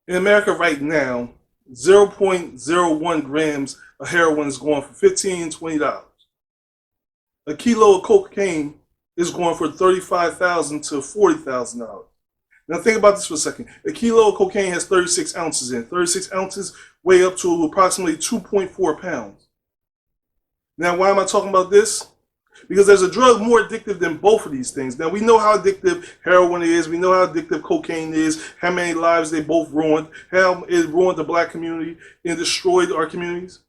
In America right now, 0.01 grams of heroin is going for $15, $20. A kilo of cocaine is going for $35,000 to $40,000. Now think about this for a second. A kilo of cocaine has 36 ounces in it. 36 ounces weigh up to approximately 2.4 pounds. Now why am I talking about this? Because there's a drug more addictive than both of these things. Now we know how addictive heroin is. We know how addictive cocaine is. How many lives they both ruined. How it ruined the black community and destroyed our communities.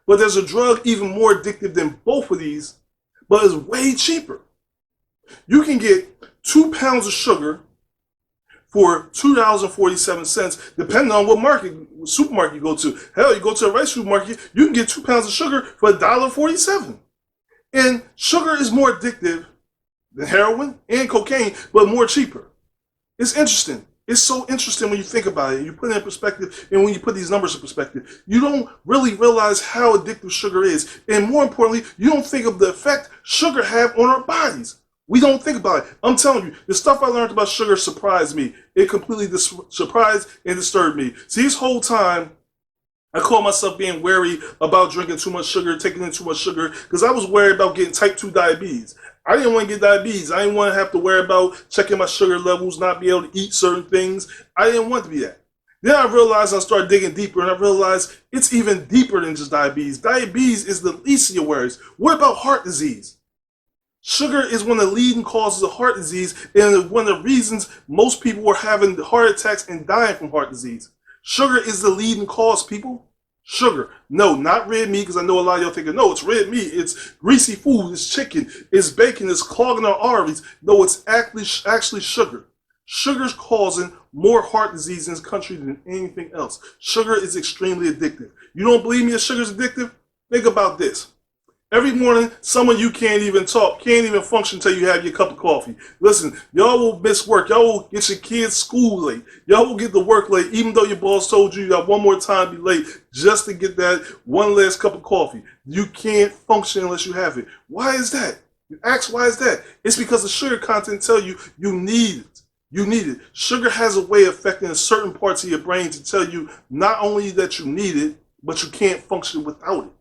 But there's a drug even more addictive than both of these, but it's way cheaper. You can get 2 pounds of sugar for $2.47, depending on what supermarket you go to. Hell, you go to a rice supermarket, you can get 2 pounds of sugar for $1.47. And sugar is more addictive than heroin and cocaine, but more cheaper. It's interesting. It's so interesting when you think about it. You put it in perspective, and when you put these numbers in perspective, you don't really realize how addictive sugar is. And more importantly, you don't think of the effect sugar have on our bodies. We don't think about it. I'm telling you, the stuff I learned about sugar surprised me. It completely surprised and disturbed me. See, this whole time, I call myself being wary about drinking too much sugar, taking in too much sugar, because I was worried about getting type 2 diabetes. I didn't want to get diabetes. I didn't want to have to worry about checking my sugar levels, not be able to eat certain things. I didn't want to be that. Then I realized I started digging deeper, and I realized it's even deeper than just diabetes. Diabetes is the least of your worries. What about heart disease? Sugar is one of the leading causes of heart disease, and one of the reasons most people are having heart attacks and dying from heart disease. Sugar is the leading cause, people. Sugar. No, not red meat, because I know a lot of y'all thinking, no, it's red meat, it's greasy food, it's chicken, it's bacon, it's clogging our arteries. No, it's actually sugar. Sugar's causing more heart disease in this country than anything else. Sugar is extremely addictive. You don't believe me that sugar's addictive? Think about this. Every morning, some of you can't even talk, can't even function until you have your cup of coffee. Listen, y'all will miss work. Y'all will get your kids' school late. Y'all will get to work late, even though your boss told you got one more time to be late just to get that one last cup of coffee. You can't function unless you have it. Why is that? You ask, why is that? It's because the sugar content tell you you need it. You need it. Sugar has a way of affecting certain parts of your brain to tell you not only that you need it, but you can't function without it.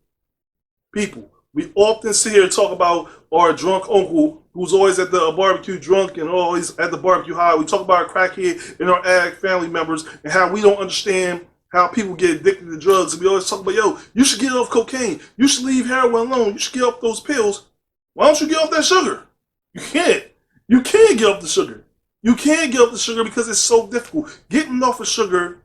People, we often sit here and talk about our drunk uncle who's always at the barbecue drunk and always at the barbecue high. We talk about our crackhead and our addict family members and how we don't understand how people get addicted to drugs. And we always talk about, yo, you should get off cocaine. You should leave heroin alone. You should get off those pills. Why don't you get off that sugar? You can't. You can't get off the sugar. You can't get off the sugar because it's so difficult. Getting off of sugar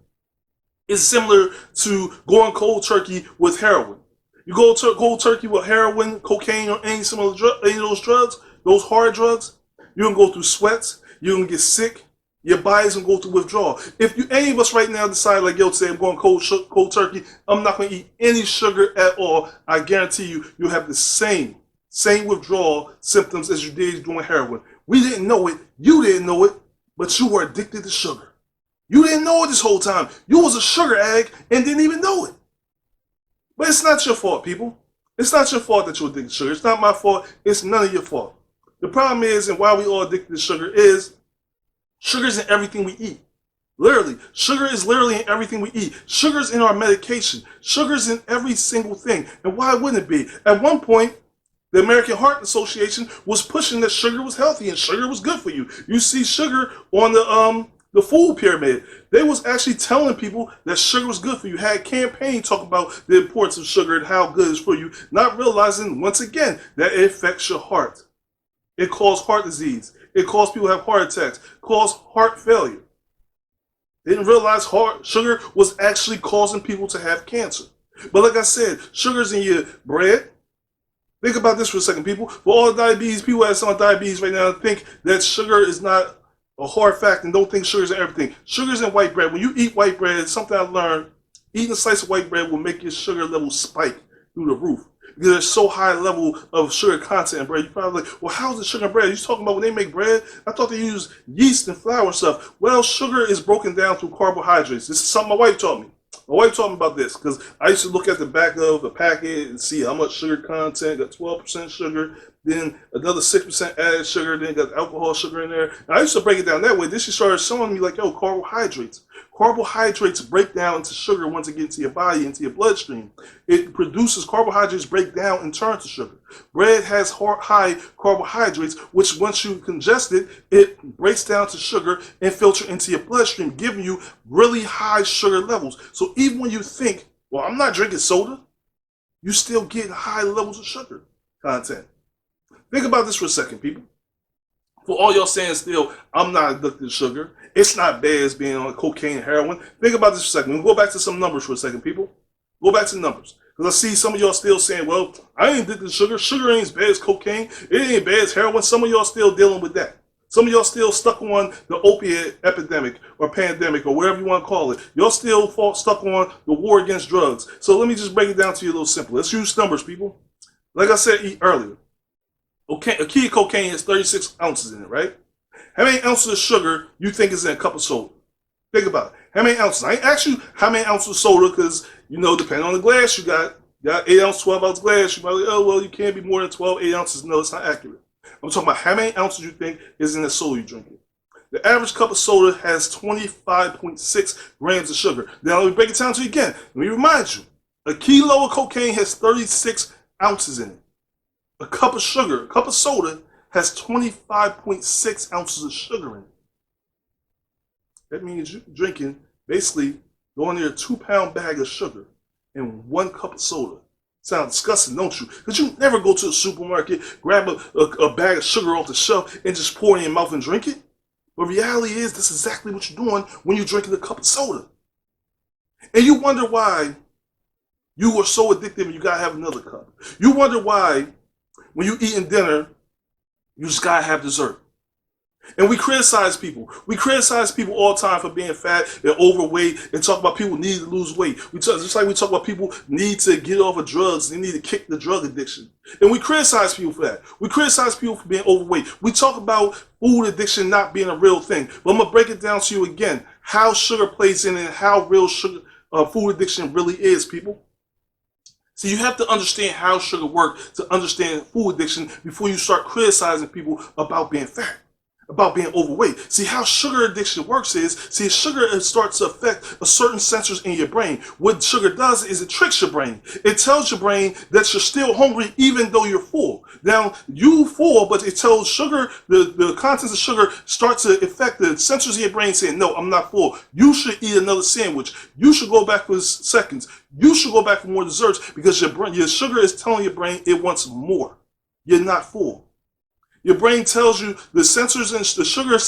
is similar to going cold turkey with heroin. You go cold turkey with heroin, cocaine, or any of those drugs, those hard drugs, you're going to go through sweats, you're going to get sick, your body's going to go through withdrawal. If any of us right now decide like, yo, today I'm going cold turkey, I'm not going to eat any sugar at all, I guarantee you, you'll have the same withdrawal symptoms as you did doing heroin. We didn't know it, you didn't know it, but you were addicted to sugar. You didn't know it this whole time. You was a sugar addict and didn't even know it. But it's not your fault, people. It's not your fault that you're addicted to sugar. It's not my fault. It's none of your fault. The problem is, and why we all addicted to sugar is, sugar's in everything we eat. Literally. Sugar is literally in everything we eat. Sugar's in our medication. Sugar's in every single thing. And why wouldn't it be? At one point, the American Heart Association was pushing that sugar was healthy and sugar was good for you. You see sugar on the food pyramid. They was actually telling people that sugar was good for you. Had campaigns talking about the importance of sugar and how good it is for you, not realizing, once again, that it affects your heart. It causes heart disease. It causes people to have heart attacks. Causes heart failure. They didn't realize sugar was actually causing people to have cancer. But like I said, sugar's in your bread. Think about this for a second, people. For all the diabetes, people that have diabetes right now think that sugar is not a hard fact and don't think sugar's in everything. Sugar's in white bread. When you eat white bread, it's something I learned, eating a slice of white bread will make your sugar level spike through the roof. Because there's so high level of sugar content in bread. You're probably like, well, how's the sugar in bread? You're talking about when they make bread? I thought they use yeast and flour and stuff. Well, sugar is broken down through carbohydrates. This is something my wife taught me. My wife taught me about this because I used to look at the back of the packet and see how much sugar content, got 12% sugar, then another 6% added sugar, then got alcohol sugar in there. And I used to break it down that way. Then she started showing me like, yo, carbohydrates. Carbohydrates break down into sugar once it gets into your body, into your bloodstream. It produces carbohydrates break down and turn to sugar. Bread has high carbohydrates, which once you congest it, it breaks down to sugar and filter into your bloodstream, giving you really high sugar levels. So even when you think, well, I'm not drinking soda, you still get high levels of sugar content. Think about this for a second, people. For all y'all saying still, I'm not addicted to sugar. It's not bad as being on cocaine and heroin. Think about this for a second. We'll go back to some numbers for a second, people. Go back to the numbers. Because I see some of y'all still saying, well, I ain't addicted to sugar. Sugar ain't as bad as cocaine. It ain't bad as heroin. Some of y'all still dealing with that. Some of y'all still stuck on the opiate epidemic or pandemic or whatever you want to call it. Y'all still stuck on the war against drugs. So let me just break it down to you a little simple. Let's use numbers, people. Like I said earlier, okay, a key of cocaine has 36 ounces in it, right? How many ounces of sugar you think is in a cup of soda? Think about it. How many ounces? I ain't ask you how many ounces of soda because, you know, depending on the glass you got 8 ounce, 12 ounce glass, you might be like, oh, well, you can't be more than 12, 8 ounces. No, it's not accurate. I'm talking about how many ounces you think is in the soda you're drinking. The average cup of soda has 25.6 grams of sugar. Now, let me break it down to you again. Let me remind you, a kilo of cocaine has 36 ounces in it. A cup of sugar, a cup of soda, has 25.6 ounces of sugar in it. That means you're drinking, basically, going near a 2-pound bag of sugar in 1 cup of soda. Sounds disgusting, don't you? Because you never go to the supermarket, grab a bag of sugar off the shelf, and just pour it in your mouth and drink it. But reality is, that's exactly what you're doing when you're drinking a cup of soda. And you wonder why you are so addicted and you gotta have another cup. You wonder why, when you eating dinner, you just gotta have dessert. And we criticize people. We criticize people all the time for being fat and overweight and talk about people need to lose weight. Just like we talk about people need to get off of drugs. They need to kick the drug addiction. And we criticize people for that. We criticize people for being overweight. We talk about food addiction not being a real thing. But I'm going to break it down to you again. How sugar plays in and how real sugar, food addiction really is, people. So you have to understand how sugar works to understand food addiction before you start criticizing people about being fat, about being overweight. See, how sugar addiction works is, sugar starts to affect a certain sensors in your brain. What sugar does is it tricks your brain. It tells your brain that you're still hungry even though you're full. Now, you full, but it tells sugar, the contents of sugar start to affect the sensors in your brain saying, no, I'm not full. You should eat another sandwich. You should go back for seconds. You should go back for more desserts because your sugar is telling your brain it wants more. You're not full. Your brain tells you, the sensors and the sugar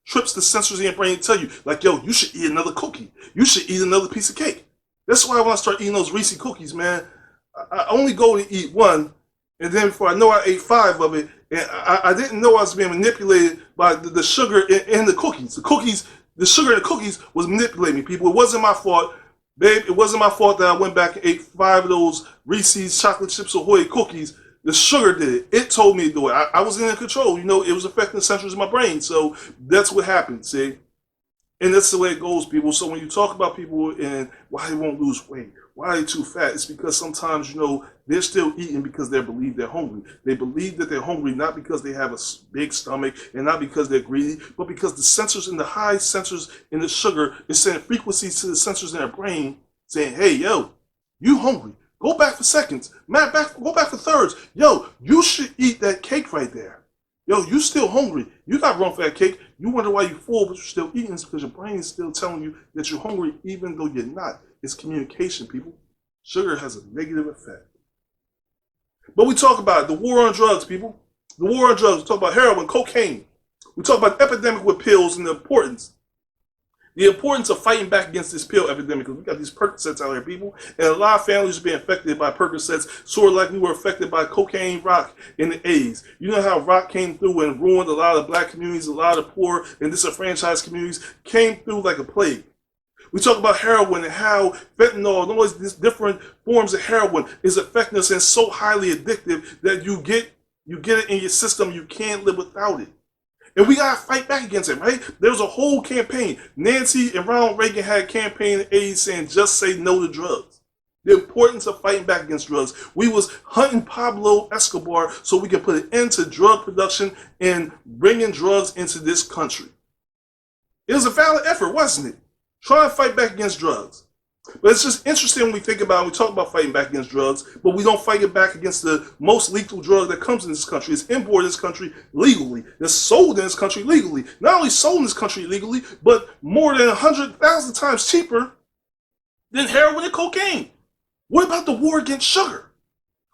trips the sensors in your brain and tell you, like, yo, you should eat another cookie. You should eat another piece of cake. That's why when I start eating those Reese's cookies, man, I only go to eat one, and then before I know I ate 5 of it, and I didn't know I was being manipulated by the sugar in the cookies. The sugar in the cookies was manipulating me, people. It wasn't my fault. Babe, it wasn't my fault that I went back and ate 5 of those Reese's chocolate chips Ahoy cookies. The sugar did it. It told me to do it. I wasn't in control. You know, it was affecting the sensors in my brain. So that's what happened, see? And that's the way it goes, people. So when you talk about people and why they won't lose weight, why they're too fat, it's because sometimes, you know, they're still eating because they believe they're hungry. They believe that they're hungry not because they have a big stomach and not because they're greedy, but because the sensors in the high sensors in the sugar is sending frequencies to the sensors in their brain saying, hey, yo, you hungry. Go back for seconds. Go back for thirds. Yo, you should eat that cake right there. Yo, you still hungry. You got room for that cake. You wonder why you're full, but you're still eating. It's because your brain is still telling you that you're hungry even though you're not. It's communication, people. Sugar has a negative effect. But we talk about it, the war on drugs, people. The war on drugs. We talk about heroin, cocaine. We talk about epidemic with pills and the importance of fighting back against this pill epidemic. Because we got these Percocets out here, people. And a lot of families are being affected by Percocets, sort of like we were affected by cocaine, rock, and the AIDS. You know how rock came through and ruined a lot of black communities, a lot of poor and disenfranchised communities, came through like a plague. We talk about heroin and how fentanyl and all these different forms of heroin is affecting us and so highly addictive that you get it in your system, you can't live without it. And we got to fight back against it, right? There was a whole campaign. Nancy and Ronald Reagan had a campaign in the 80s saying, just say no to drugs. The importance of fighting back against drugs. We was hunting Pablo Escobar so we could put an end to drug production and bringing drugs into this country. It was a valid effort, wasn't it? Try to fight back against drugs. But it's just interesting when we think about, we talk about fighting back against drugs, but we don't fight it back against the most lethal drug that comes in this country. It's imported in this country legally. It's sold in this country legally. Not only sold in this country legally, but more than 100,000 times cheaper than heroin and cocaine. What about the war against sugar?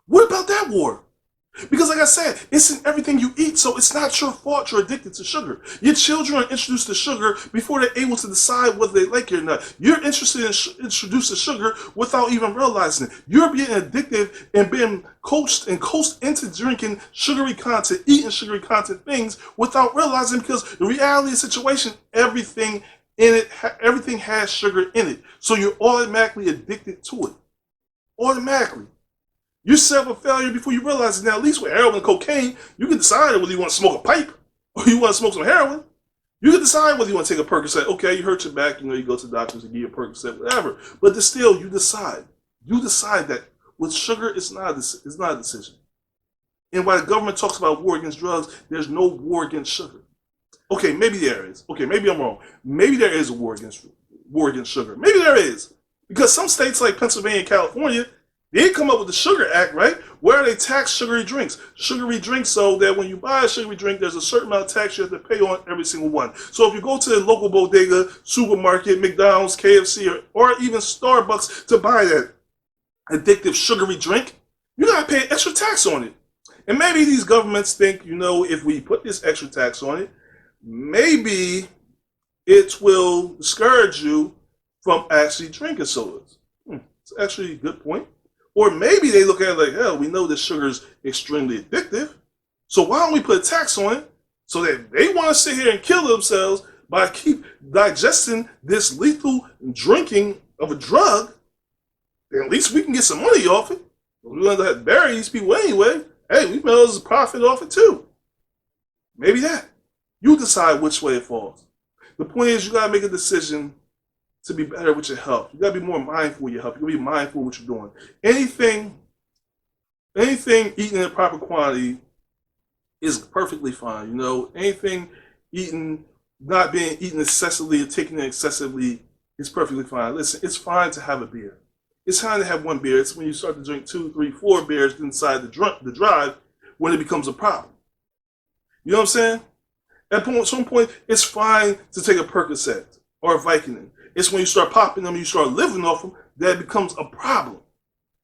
What about that war? Because like I said, it's in everything you eat, so it's not your fault you're addicted to sugar. Your children are introduced to sugar before they're able to decide whether they like it or not. You're interested in introduced to sugar without even realizing it. You're being addicted and being coached into drinking sugary content, eating sugary content things without realizing, because the reality of the situation, everything has sugar in it. So you're automatically addicted to it. Automatically. You set up a failure before you realize it. Now, at least with heroin and cocaine, you can decide whether you want to smoke a pipe or you want to smoke some heroin. You can decide whether you want to take a Percocet. Okay, you hurt your back, you go to the doctors and give you a Percocet, whatever. But still, you decide. You decide that. With sugar, it's not a decision. And while the government talks about war against drugs, there's no war against sugar. Okay, maybe there is. Okay, maybe I'm wrong. Maybe there is a war against sugar. Maybe there is. Because some states like Pennsylvania and California, they come up with the Sugar Act, right? Where they tax sugary drinks. Sugary drinks, so that when you buy a sugary drink, there's a certain amount of tax you have to pay on every single one. So if you go to the local bodega, supermarket, McDonald's, KFC, or even Starbucks to buy that addictive sugary drink, you gotta pay an extra tax on it. And maybe these governments think, if we put this extra tax on it, maybe it will discourage you from actually drinking sodas. It's actually a good point. Or maybe they look at it like, hell, we know this sugar is extremely addictive, so why don't we put a tax on it so that they want to sit here and kill themselves by keep digesting this lethal drinking of a drug, then at least we can get some money off it. We're going to have to bury these people anyway. Hey, we may as well profit off it too. Maybe that. You decide which way it falls. The point is, you got to make a decision to be better with your health. You gotta be more mindful of your health. You gotta be mindful of what you're doing. Anything eaten in a proper quantity is perfectly fine. Anything not being eaten excessively or taken in excessively is perfectly fine. Listen, it's fine to have a beer. It's fine to have one beer. It's when you start to drink 2, 3, 4 beers inside the drive when it becomes a problem. You know what I'm saying? At some point, it's fine to take a Percocet or a Vicodin. It's when you start popping them, you start living off them, that it becomes a problem.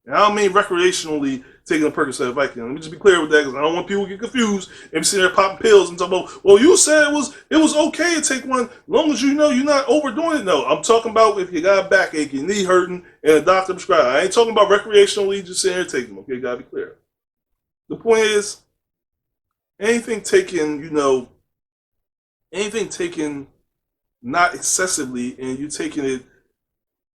And I don't mean recreationally taking a Percocet or Vicodin. Let me just be clear with that, because I don't want people to get confused and be sitting there popping pills and talking about, well, you said it was okay to take one, as long as you know you're not overdoing it. No, I'm talking about if you got a backache, your knee hurting, and a doctor prescribed. I ain't talking about recreationally just sitting here taking them. Okay, gotta be clear. The point is, anything taken not excessively, and you taking it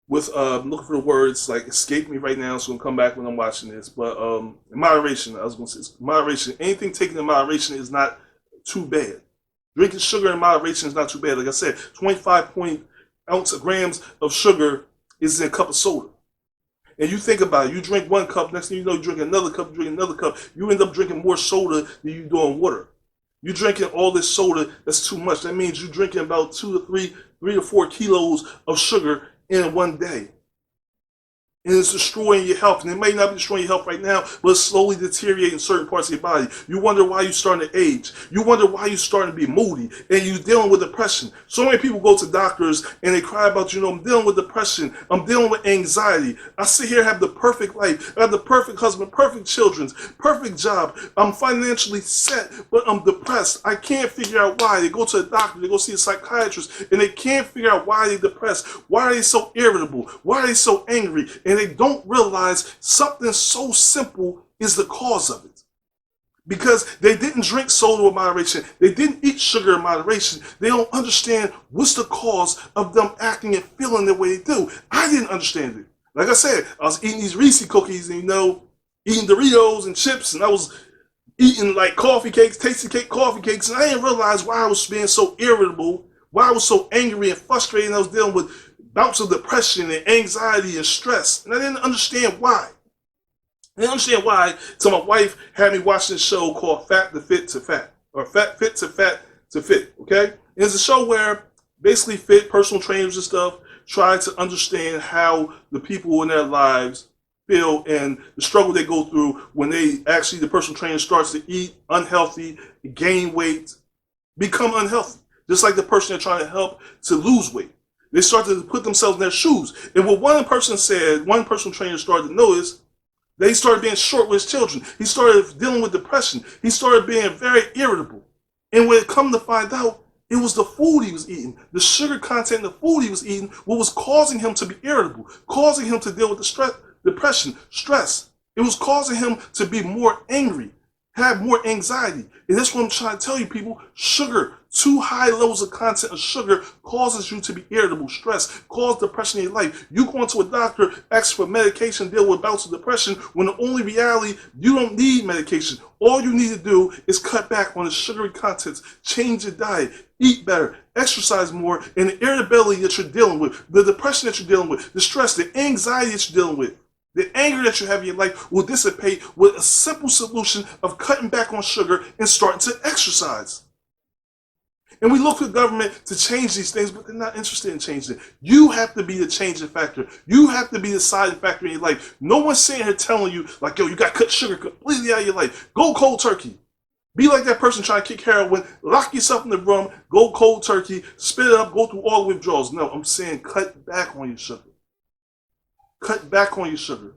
with I'm looking for the words like escape me right now, so I'm gonna come back when I'm watching this. But in moderation, I was gonna say moderation. Anything taken in moderation is not too bad. Drinking sugar in moderation is not too bad. Like I said, 25 grams of sugar is in a cup of soda. And you think about it, you drink one cup, next thing you know, you drink another cup, you end up drinking more soda than you do on water. You're drinking all this soda, that's too much. That means you're drinking about 3 to 4 kilos of sugar in one day. And it's destroying your health. And it may not be destroying your health right now, but it's slowly deteriorating certain parts of your body. You wonder why you're starting to age. You wonder why you're starting to be moody. And you're dealing with depression. So many people go to doctors and they cry about, I'm dealing with depression. I'm dealing with anxiety. I sit here, have the perfect life. I have the perfect husband, perfect children, perfect job. I'm financially set, but I'm depressed. I can't figure out why. They go to a doctor, they go see a psychiatrist, and they can't figure out why they're depressed. Why are they so irritable? Why are they so angry? And they don't realize something so simple is the cause of it. Because they didn't drink soda in moderation. They didn't eat sugar in moderation. They don't understand what's the cause of them acting and feeling the way they do. I didn't understand it. Like I said, I was eating these Reese cookies and, eating Doritos and chips, and I was eating like coffee cakes, tasty cake coffee cakes, and I didn't realize why I was being so irritable, why I was so angry and frustrated, and I was dealing with bouts of depression and anxiety and stress. And I didn't understand why. I didn't understand why until my wife had me watch this show called Fat to Fit to Fat. Or Fat Fit to Fat to Fit, okay? And it's a show where basically fit personal trainers and stuff try to understand how the people in their lives feel and the struggle they go through when the personal trainer starts to eat unhealthy, gain weight, become unhealthy. Just like the person they're trying to help to lose weight. They start to put themselves in their shoes. And what one personal trainer started to notice, they started being short with his children. He started dealing with depression. He started being very irritable. And when it come to find out, it was the food he was eating, the sugar content in the food he was eating, what was causing him to be irritable, causing him to deal with the stress, depression, stress. It was causing him to be more angry, have more anxiety. And that's what I'm trying to tell you, people. Sugar, too high levels of content of sugar causes you to be irritable, stressed, cause depression in your life. You go into a doctor, ask for medication, deal with bouts of depression, when the only reality, you don't need medication. All you need to do is cut back on the sugary contents, change your diet, eat better, exercise more, and the irritability that you're dealing with, the depression that you're dealing with, the stress, the anxiety that you're dealing with, the anger that you have in your life will dissipate with a simple solution of cutting back on sugar and starting to exercise. And we look for the government to change these things, but they're not interested in changing it. You have to be the changing factor. You have to be the deciding factor in your life. No one's sitting here telling you, like, yo, you got to cut sugar completely out of your life. Go cold turkey. Be like that person trying to kick heroin. Lock yourself in the room. Go cold turkey. Spit it up. Go through all the withdrawals. No, I'm saying cut back on your sugar. Cut back on your sugar.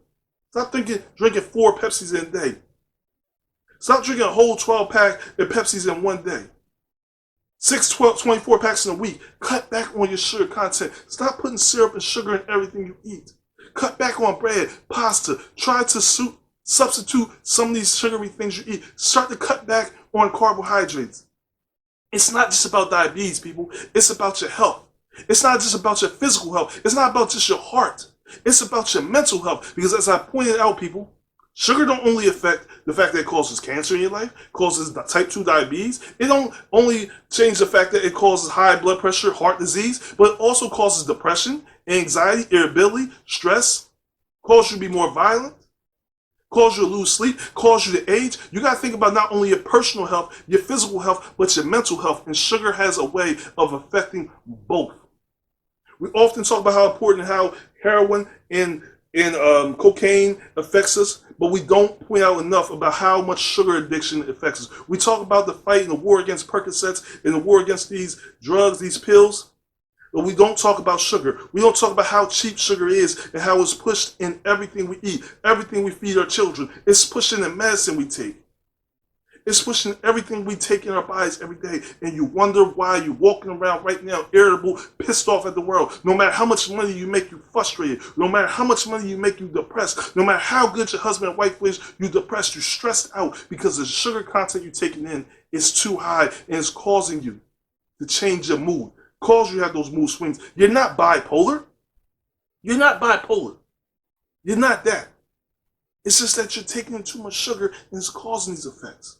Stop drinking 4 Pepsis in a day. Stop drinking a whole 12-pack of Pepsis in one day. 6, 12, 24 packs in a week. Cut back on your sugar content. Stop putting syrup and sugar in everything you eat. Cut back on bread, pasta. Try to substitute some of these sugary things you eat. Start to cut back on carbohydrates. It's not just about diabetes, people. It's about your health. It's not just about your physical health. It's not about just your heart. It's about your mental health. Because as I pointed out, people, sugar don't only affect the fact that it causes cancer in your life, causes type 2 diabetes. It don't only change the fact that it causes high blood pressure, heart disease, but it also causes depression, anxiety, irritability, stress, causes you to be more violent, causes you to lose sleep, causes you to age. You got to think about not only your personal health, your physical health, but your mental health. And sugar has a way of affecting both. We often talk about how important how heroin and cocaine affects us, but we don't point out enough about how much sugar addiction affects us. We talk about the fight and the war against Percocets and the war against these drugs, these pills, but we don't talk about sugar. We don't talk about how cheap sugar is and how it's pushed in everything we eat, everything we feed our children. It's pushed in the medicine we take. It's pushing everything we take in our bodies every day. And you wonder why you're walking around right now irritable, pissed off at the world. No matter how much money you make you frustrated. No matter how much money you make you depressed. No matter how good your husband and wife is, you're depressed, you're stressed out because the sugar content you're taking in is too high and it's causing you to change your mood. Cause you have those mood swings. You're not bipolar. You're not bipolar. You're not that. It's just that you're taking in too much sugar and it's causing these effects.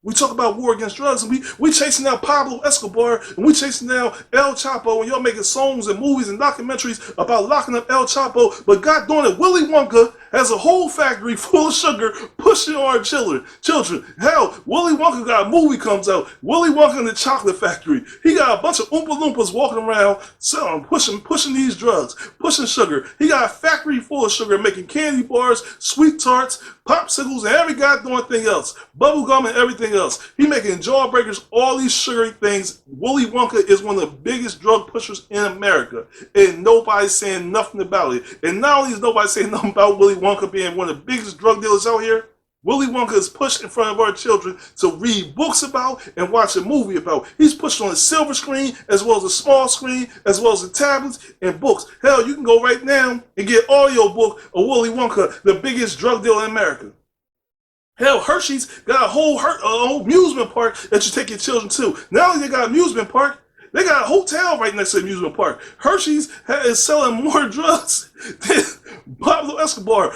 We talk about war against drugs, and we chasing down Pablo Escobar, and we chasing down El Chapo, and y'all making songs and movies and documentaries about locking up El Chapo. But God darn it, Willy Wonka has a whole factory full of sugar pushing on our children. Hell, Willy Wonka got a movie comes out, Willy Wonka and the Chocolate Factory. He got a bunch of Oompa Loompas walking around selling, pushing these drugs, pushing sugar. He got a factory full of sugar, making candy bars, sweet tarts, popsicles, and every goddamn thing else. Bubble gum and everything else. He making jawbreakers, all these sugary things. Willy Wonka is one of the biggest drug pushers in America, and nobody's saying nothing about it. And not only is nobody saying nothing about Willy Wonka being one of the biggest drug dealers out here, Willy Wonka is pushed in front of our children to read books about and watch a movie about. He's pushed on a silver screen as well as a small screen as well as the tablets and books. Hell, you can go right now and get audio book of Willy Wonka, the biggest drug dealer in America. Hell, Hershey's got a whole amusement park that you take your children to. Not only they got an amusement park, they got a hotel right next to the amusement park. Hershey's is selling more drugs than Pablo Escobar,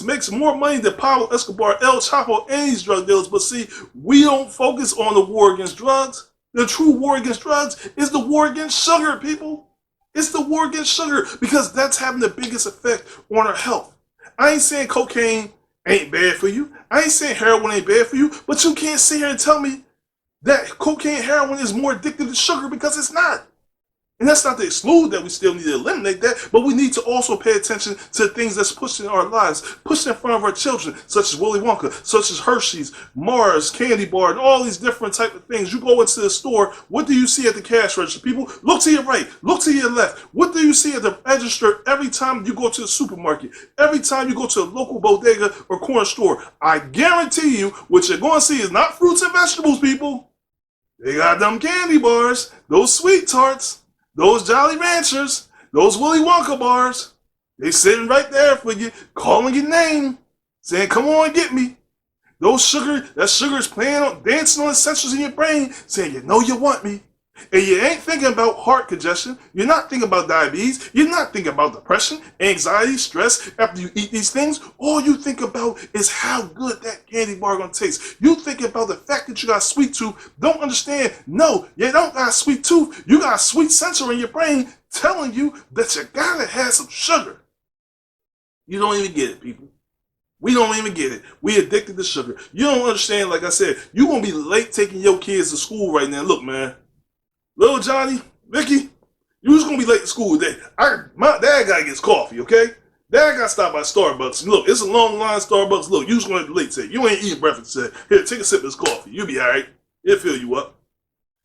makes more money than Pablo Escobar, El Chapo, and these drug dealers. But see, we don't focus on the war against drugs. The true war against drugs is the war against sugar, people. It's the war against sugar because that's having the biggest effect on our health. I ain't saying cocaine ain't bad for you. I ain't saying heroin ain't bad for you, but you can't sit here and tell me that cocaine and heroin is more addictive than sugar because it's not. And that's not to exclude that we still need to eliminate that, but we need to also pay attention to things that's pushing our lives, pushing in front of our children, such as Willy Wonka, such as Hershey's, Mars, Candy Bar, and all these different type of things. You go into the store, what do you see at the cash register? People, look to your right, look to your left. What do you see at the register every time you go to the supermarket, every time you go to a local bodega or corner store? I guarantee you, what you're going to see is not fruits and vegetables, people. They got them candy bars, those sweet tarts, those Jolly Ranchers, those Willy Wonka bars. They sitting right there for you, calling your name, saying, come on, get me. That sugar is playing on, dancing on the sensors in your brain, saying, you know you want me. And you ain't thinking about heart congestion. You're not thinking about diabetes. You're not thinking about depression, anxiety, stress. After you eat these things, all you think about is how good that candy bar gonna taste. You think about the fact that you got a sweet tooth. Don't understand. No, you don't got a sweet tooth. You got a sweet sensor in your brain telling you that you gotta have some sugar. You don't even get it, people. We don't even get it. We addicted to sugar. You don't understand, like I said, you're gonna be late taking your kids to school right now. Look, man. Little Johnny, Vicky, you was gonna be late to school today. My dad gotta get his coffee, okay? Dad gotta stop by Starbucks. And look, it's a long line Starbucks. Look, you was gonna be late today. You ain't eating breakfast today. Here, take a sip of this coffee. You'll be alright. It'll fill you up.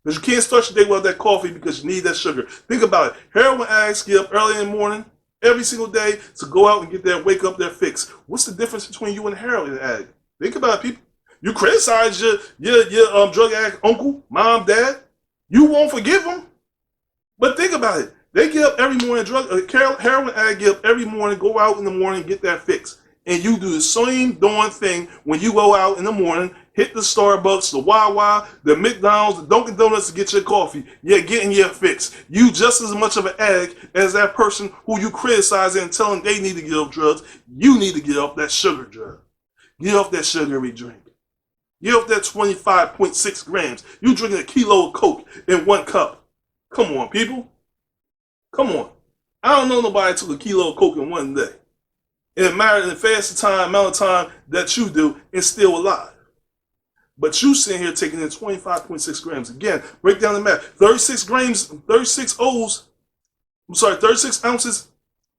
Because you can't start your day without that coffee because you need that sugar. Think about it. Heroin addicts get up early in the morning, every single day, to go out and get their wake up, their fix. What's the difference between you and a heroin addict? Think about it, people. You criticize your drug addict uncle, mom, dad. You won't forgive them. But think about it. They get up every morning, heroin addict get up every morning, go out in the morning, get that fix. And you do the same darn thing when you go out in the morning, hit the Starbucks, the Wawa, the McDonald's, the Dunkin' Donuts to get your coffee. You're getting your fix. You just as much of an addict as that person who you criticize and telling they need to get off drugs. You need to get off that sugar drug. Get off that sugary drink. Get off that 25.6 grams. You drinking a kilo of Coke in 1 cup. Come on, people. Come on. I don't know nobody took a kilo of Coke in 1 day. In the fastest amount of time that you do and still alive. But you sitting here taking in 25.6 grams. Again, break down the math. 36 ounces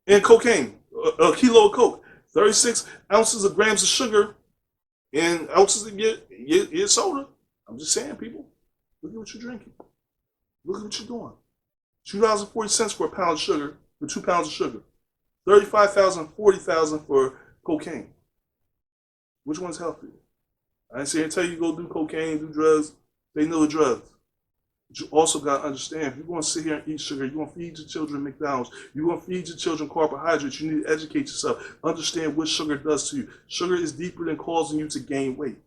in cocaine. A kilo of Coke. 36 ounces of grams of sugar and ounces of your soda. I'm just saying, people. Look at what you're drinking. Look at what you're doing. $2.40 for a pound of sugar, for 2 pounds of sugar. $35,000, $40,000 for cocaine. Which one's healthier? I ain't saying tell you go do cocaine, do drugs. They know the drugs. But you also got to understand, if you're going to sit here and eat sugar, you're going to feed your children McDonald's, you're going to feed your children carbohydrates, you need to educate yourself. Understand what sugar does to you. Sugar is deeper than causing you to gain weight.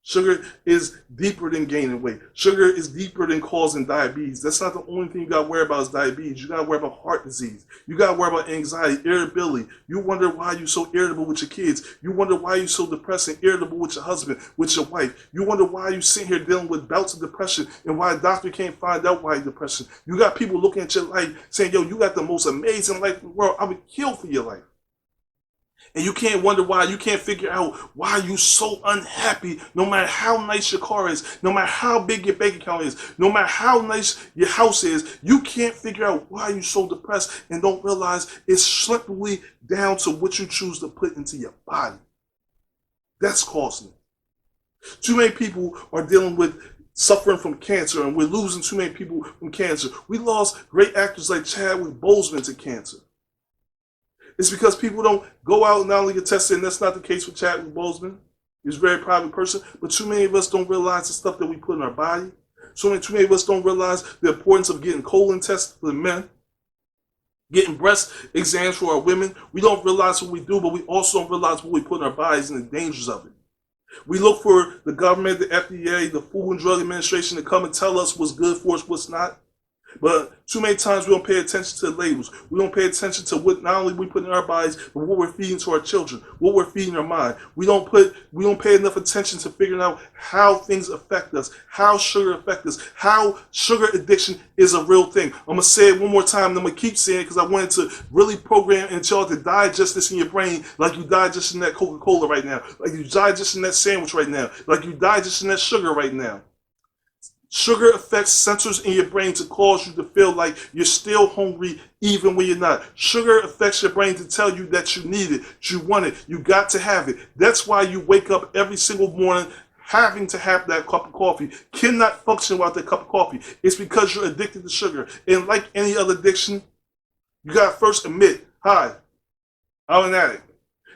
Sugar is deeper than gaining weight. Sugar is deeper than causing diabetes. That's not the only thing you got to worry about is diabetes. You got to worry about heart disease. You got to worry about anxiety, irritability. You wonder why you're so irritable with your kids. You wonder why you're so depressed and irritable with your husband, with your wife. You wonder why you're sitting here dealing with bouts of depression and why a doctor can't find out why you're depressed. You got people looking at your life saying, yo, you got the most amazing life in the world. I would kill for your life. And you can't wonder why, you can't figure out why you're so unhappy, no matter how nice your car is, no matter how big your bank account is, no matter how nice your house is, you can't figure out why you're so depressed and don't realize it's simply down to what you choose to put into your body. That's causing it. Too many people are dealing with suffering from cancer, and we're losing too many people from cancer. We lost great actors like Chadwick Boseman to cancer. It's because people don't go out and not only get tested, and that's not the case with Chadwick Boseman. He's a very private person, but too many of us don't realize the stuff that we put in our body. Too many of us don't realize the importance of getting colon tests for the men, getting breast exams for our women. We don't realize what we do, but we also don't realize what we put in our bodies and the dangers of it. We look for the government, the FDA, the Food and Drug Administration to come and tell us what's good for us, what's not. But too many times we don't pay attention to the labels. We don't pay attention to what not only we put in our bodies, but what we're feeding to our children, what we're feeding our mind. We don't pay enough attention to figuring out how things affect us, how sugar affects us, how sugar addiction is a real thing. I'm gonna say it one more time, and I'm gonna keep saying it because I wanted to really program and y'all to digest this in your brain like you digesting that Coca-Cola right now, like you digesting that sandwich right now, like you digesting that sugar right now. Sugar affects sensors in your brain to cause you to feel like you're still hungry even when you're not. Sugar affects your brain to tell you that you need it, you want it, you got to have it. That's why you wake up every single morning having to have that cup of coffee, cannot function without that cup of coffee. It's because you're addicted to sugar. And like any other addiction, you got to first admit, hi, I'm an addict.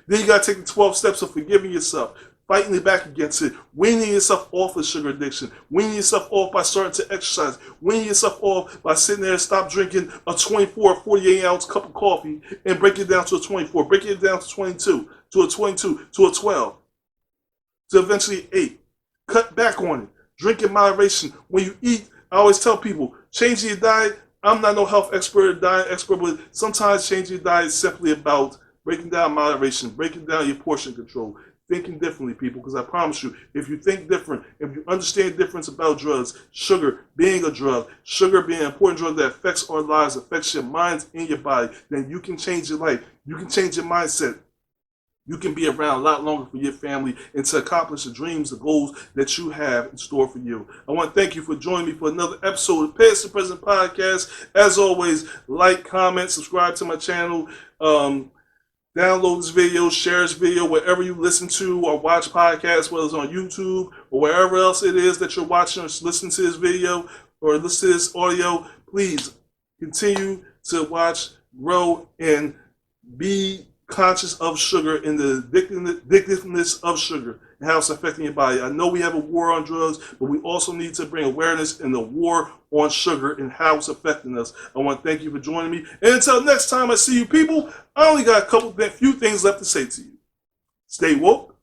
Then you got to take the 12 steps of forgiving yourself, fighting back against it, weaning yourself off of sugar addiction, weaning yourself off by starting to exercise, weaning yourself off by sitting there and stop drinking a 24 or 48 ounce cup of coffee and break it down to a 24, break it down to 22, to a 22, to a 12, to eventually 8. Cut back on it. Drink in moderation. When you eat, I always tell people, changing your diet. I'm not no health expert or diet expert, but sometimes changing your diet is simply about breaking down moderation, breaking down your portion control, thinking differently, people, because I promise you, if you think different, if you understand the difference about drugs, sugar being a drug, sugar being an important drug that affects our lives, affects your minds and your body, then you can change your life. You can change your mindset. You can be around a lot longer for your family and to accomplish the dreams, the goals that you have in store for you. I want to thank you for joining me for another episode of Past and Present Podcast. As always, like, comment, subscribe to my channel. Download this video, share this video wherever you listen to or watch podcasts, whether it's on YouTube or wherever else it is that you're watching or listening to this video or listen to this audio. Please continue to watch, grow, and be conscious of sugar and the addictiveness of sugar and how it's affecting your body. I know we have a war on drugs, but we also need to bring awareness in the war on sugar and how it's affecting us. I want to thank you for joining me. And until next time I see you people, I only got a few things left to say to you. Stay woke,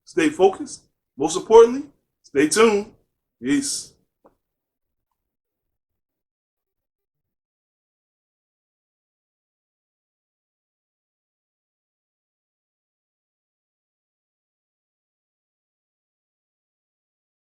stay focused. Most importantly, stay tuned. Peace.